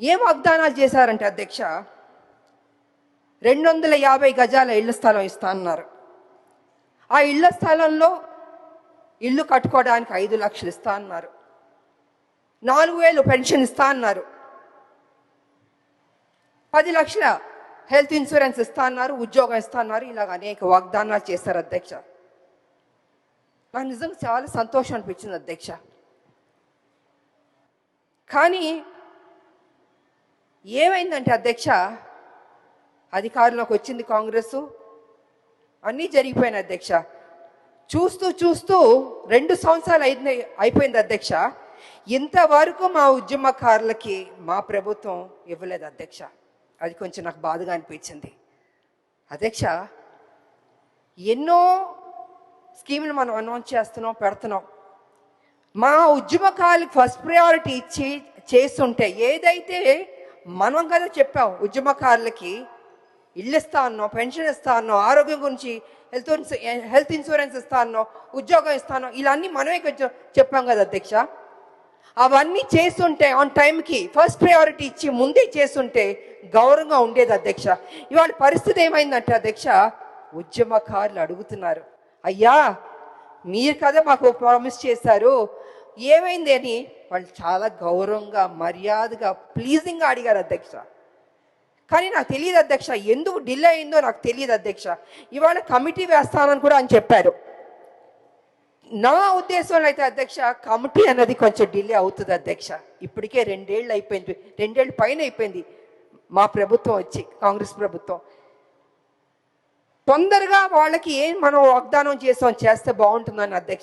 ఏం వాగ్దానాలు చేశారంటే అధ్యక్ష, 250 గజాల ఇళ్ల స్థలం ఇస్తా అన్నారు. ఆ ఇళ్ల స్థలంలో ఇల్లు కట్టుకోవడానికి 5 లక్షలు ఇస్తా అన్నారు. 4,000 పెన్షన్ ఇస్తా అన్నారు. 10 లక్షల హెల్త్ ఇన్సూరెన్స్ ఇస్తా అన్నారు. ఉద్యోగం ఇస్తా అన్నారు. ఇలాగ అనేక వాగ్దానాలు చేశారు అధ్యక్ష. నాకు నిజంగా చాలా సంతోషం అనిపించింది అధ్యక్ష. కానీ ఏమైందంటే అధ్యక్ష, అధికారంలోకి వచ్చింది కాంగ్రెస్, అన్నీ జరిగిపోయినాయి అధ్యక్ష. చూస్తూ చూస్తూ 2 సంవత్సరాలు అయిపోయింది అధ్యక్ష. ఇంతవరకు మా ఉద్యమకారులకి మా ప్రభుత్వం ఇవ్వలేదు అధ్యక్ష. అది కొంచెం నాకు బాధగా అనిపించింది అధ్యక్ష. ఎన్నో స్కీములు మనం అనౌన్స్ చేస్తున్నాం, పెడుతున్నాం. మా ఉద్యమకారులకు ఫస్ట్ ప్రయారిటీ ఇచ్చి చేస్తుంటే, ఏదైతే మనం కదా చెప్పాం ఉద్యమకారులకి ఇల్లు ఇస్తా అన్నాం, పెన్షన్ ఇస్తా అన్నాం, ఆరోగ్యం గురించి హెల్త్ ఇన్సూరెన్స్ ఇస్తా అన్నాం, ఉద్యోగం ఇస్తాను, ఇలా అన్నీ మనమే చెప్పాం కదా అధ్యక్ష. అవన్నీ చేస్తుంటే ఆన్ టైంకి ఫస్ట్ ప్రయారిటీ ఇచ్చి ముందే చేస్తుంటే గౌరవంగా ఉండేది అధ్యక్ష. ఇవాళ పరిస్థితి ఏమైందంటే అధ్యక్ష, ఉద్యమకారులు అడుగుతున్నారు, అయ్యా మీరు కదా మాకు ప్రామిస్ చేశారు, ఏమైంది అని వాళ్ళు చాలా గౌరవంగా మర్యాదగా ప్లీజింగ్గా అడిగారు అధ్యక్ష. కానీ నాకు తెలియదు అధ్యక్ష, ఎందుకు డిలే అయిందో నాకు తెలియదు అధ్యక్ష. ఇవాళ కమిటీ వేస్తానని కూడా అని చెప్పారు. నా ఉద్దేశంలో అయితే అధ్యక్ష, కమిటీ అన్నది కొంచెం డిలే అవుతుంది అధ్యక్ష. ఇప్పటికే 2 ఏళ్ళు అయిపోయింది, 2 ఏళ్ళు పైన అయిపోయింది మా ప్రభుత్వం వచ్చి, కాంగ్రెస్ ప్రభుత్వం. తొందరగా వాళ్ళకి ఏం మనం వాగ్దానం చేస్తే బాగుంటుందని అధ్యక్ష.